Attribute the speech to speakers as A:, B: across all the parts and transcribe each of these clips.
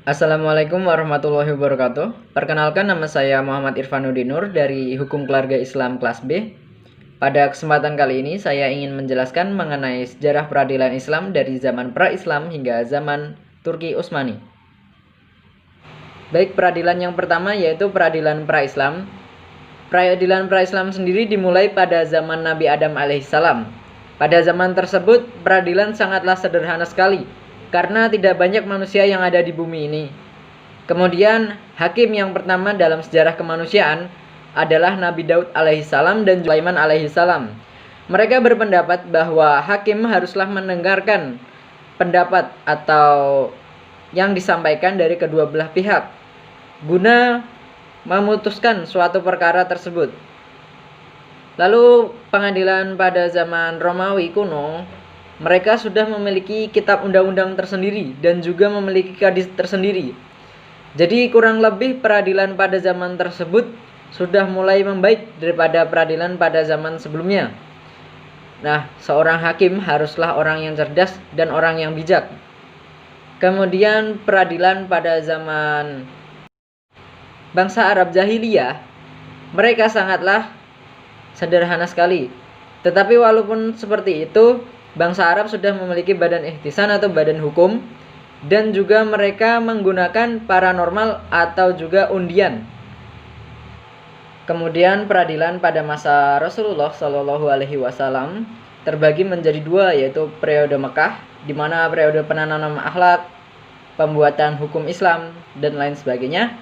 A: Assalamualaikum warahmatullahi wabarakatuh. Perkenalkan, nama saya Muhammad Irfanuddin Nur dari Hukum Keluarga Islam kelas B. Pada kesempatan kali ini saya ingin menjelaskan mengenai sejarah peradilan Islam dari zaman pra-Islam hingga zaman Turki Utsmani. Baik, peradilan yang pertama yaitu peradilan pra-Islam. Peradilan pra-Islam sendiri dimulai pada zaman Nabi Adam alaihissalam. Pada zaman tersebut peradilan sangatlah sederhana sekali, karena tidak banyak manusia yang ada di bumi ini. Kemudian hakim yang pertama dalam sejarah kemanusiaan adalah Nabi Daud alaihissalam dan Sulaiman alaihissalam. Mereka berpendapat bahwa hakim haruslah mendengarkan pendapat atau yang disampaikan dari kedua belah pihak guna memutuskan suatu perkara tersebut. Lalu pengadilan pada zaman Romawi kuno, mereka sudah memiliki kitab undang-undang tersendiri dan juga memiliki kadis tersendiri. Jadi kurang lebih peradilan pada zaman tersebut sudah mulai membaik daripada peradilan pada zaman sebelumnya. Nah, seorang hakim haruslah orang yang cerdas dan orang yang bijak. Kemudian peradilan pada zaman bangsa Arab Jahiliyah, mereka sangatlah sederhana sekali. Tetapi walaupun seperti itu, bangsa Arab sudah memiliki badan ihtisan atau badan hukum, dan juga mereka menggunakan paranormal atau juga undian. Kemudian peradilan pada masa Rasulullah Shallallahu Alaihi Wasallam terbagi menjadi dua, yaitu periode Mekah, di mana periode penanaman akhlak, pembuatan hukum Islam, dan lain sebagainya.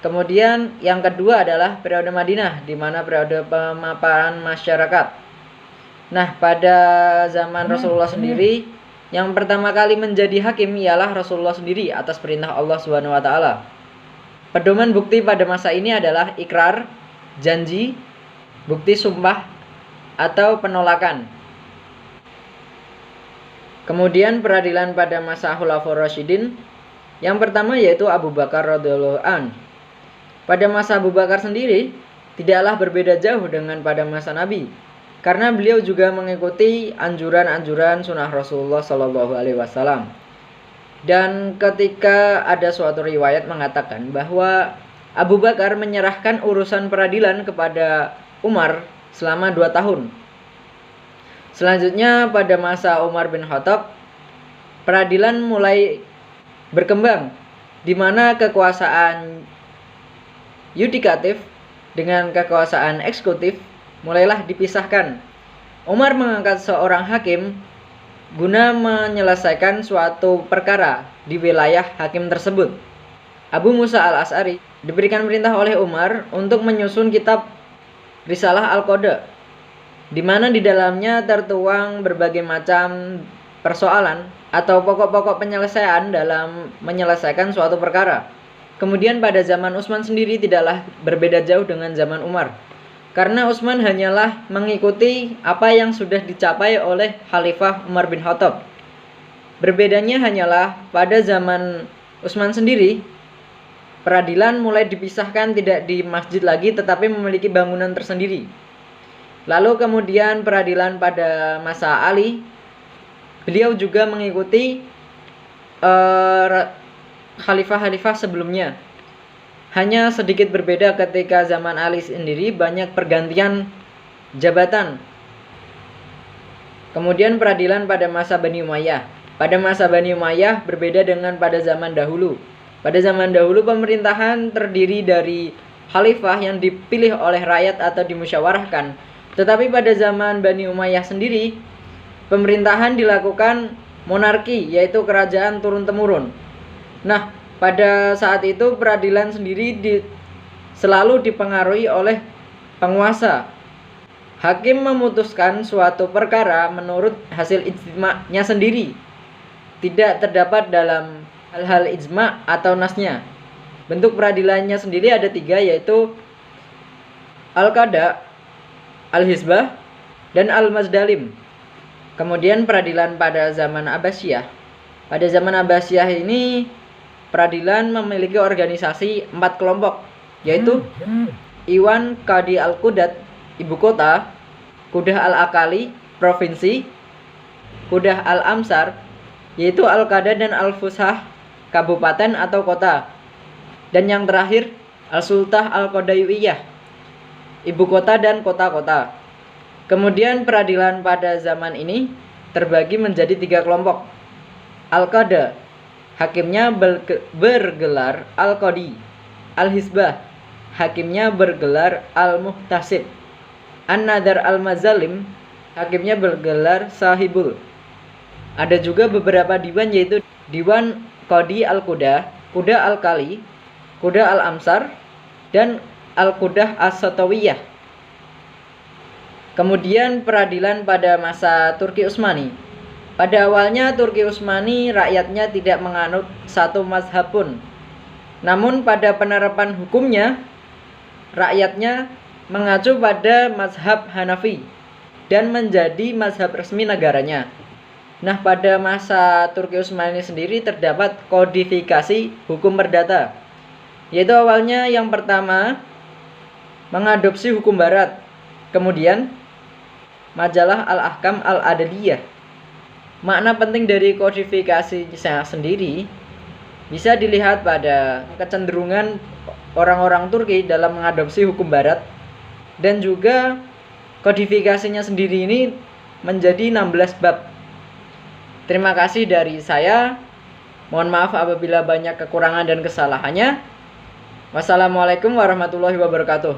A: Kemudian yang kedua adalah periode Madinah, di mana periode pemaparan masyarakat. Nah, pada zaman Rasulullah sendiri, yang pertama kali menjadi hakim ialah Rasulullah sendiri atas perintah Allah Subhanahu wa taala. Pedoman bukti pada masa ini adalah ikrar, janji, bukti sumpah, atau penolakan. Kemudian peradilan pada masa Khulafaur Rasyidin, yang pertama yaitu Abu Bakar radhiyallahu an. Pada masa Abu Bakar sendiri tidaklah berbeda jauh dengan pada masa Nabi, karena beliau juga mengikuti anjuran-anjuran sunnah Rasulullah Shallallahu Alaihi Wasallam. Dan ketika ada suatu riwayat mengatakan bahwa Abu Bakar menyerahkan urusan peradilan kepada Umar selama 2 tahun. Selanjutnya pada masa Umar bin Khattab, peradilan mulai berkembang, di mana kekuasaan yudikatif dengan kekuasaan eksekutif mulailah dipisahkan. Umar mengangkat seorang hakim guna menyelesaikan suatu perkara di wilayah hakim tersebut. Abu Musa al-Asy'ari diberikan perintah oleh Umar untuk menyusun kitab Risalah Al-Qada, di mana di dalamnya tertuang berbagai macam persoalan atau pokok-pokok penyelesaian dalam menyelesaikan suatu perkara. Kemudian pada zaman Utsman sendiri tidaklah berbeda jauh dengan zaman Umar, karena Utsman hanyalah mengikuti apa yang sudah dicapai oleh Khalifah Umar bin Khattab. Berbedanya hanyalah pada zaman Utsman sendiri, peradilan mulai dipisahkan, tidak di masjid lagi tetapi memiliki bangunan tersendiri. Lalu kemudian peradilan pada masa Ali, beliau juga mengikuti khalifah-khalifah sebelumnya. Hanya sedikit berbeda ketika zaman Ali sendiri banyak pergantian jabatan. Kemudian peradilan pada masa Bani Umayyah. Pada masa Bani Umayyah berbeda dengan pada zaman dahulu. Pada zaman dahulu pemerintahan terdiri dari khalifah yang dipilih oleh rakyat atau dimusyawarahkan. Tetapi pada zaman Bani Umayyah sendiri, pemerintahan dilakukan monarki, yaitu kerajaan turun-temurun. Nah, pada saat itu peradilan sendiri selalu dipengaruhi oleh penguasa. Hakim memutuskan suatu perkara menurut hasil ijma'-nya sendiri. Tidak terdapat dalam hal-hal ijma' atau nasnya. Bentuk peradilannya sendiri ada 3, yaitu Al-Qada, Al-Hizbah, dan Al-Mazdalim. Kemudian peradilan pada zaman Abbasiyah. Pada zaman Abbasiyah ini peradilan memiliki organisasi 4 kelompok, yaitu Iwan Qadi Al-Qudat, ibu kota; Qudah Al-Akali, provinsi; Qudah Al-Amsar, yaitu Al-Qada dan Al-Fushah, kabupaten atau kota. Dan yang terakhir, Al-Sultah Al-Qadaiyah, ibu kota dan kota-kota. Kemudian peradilan pada zaman ini terbagi menjadi 3 kelompok. Al-Qada, hakimnya bergelar Al-Qadi. Al-Hisbah, hakimnya bergelar Al-Muhtasib. An-Nadar Al-Mazalim, hakimnya bergelar Sahibul. Ada juga beberapa diwan, yaitu Diwan Qadi Al-Qudah, Qudah Al-Kali, Qudah Al-Amsar, dan Al-Qudah As-Satawiyah. Kemudian peradilan pada masa Turki Utsmani. Pada awalnya Turki Utsmani rakyatnya tidak menganut satu mazhab pun. Namun pada penerapan hukumnya, rakyatnya mengacu pada mazhab Hanafi dan menjadi mazhab resmi negaranya. Nah, pada masa Turki Utsmani sendiri terdapat kodifikasi hukum perdata, yaitu awalnya yang pertama mengadopsi hukum barat, kemudian majalah Al-Ahkam Al-Adliyah. Makna penting dari kodifikasinya sendiri bisa dilihat pada kecenderungan orang-orang Turki dalam mengadopsi hukum barat, dan juga kodifikasinya sendiri ini menjadi 16 bab. Terima kasih dari saya. Mohon maaf apabila banyak kekurangan dan kesalahannya. Wassalamualaikum warahmatullahi wabarakatuh.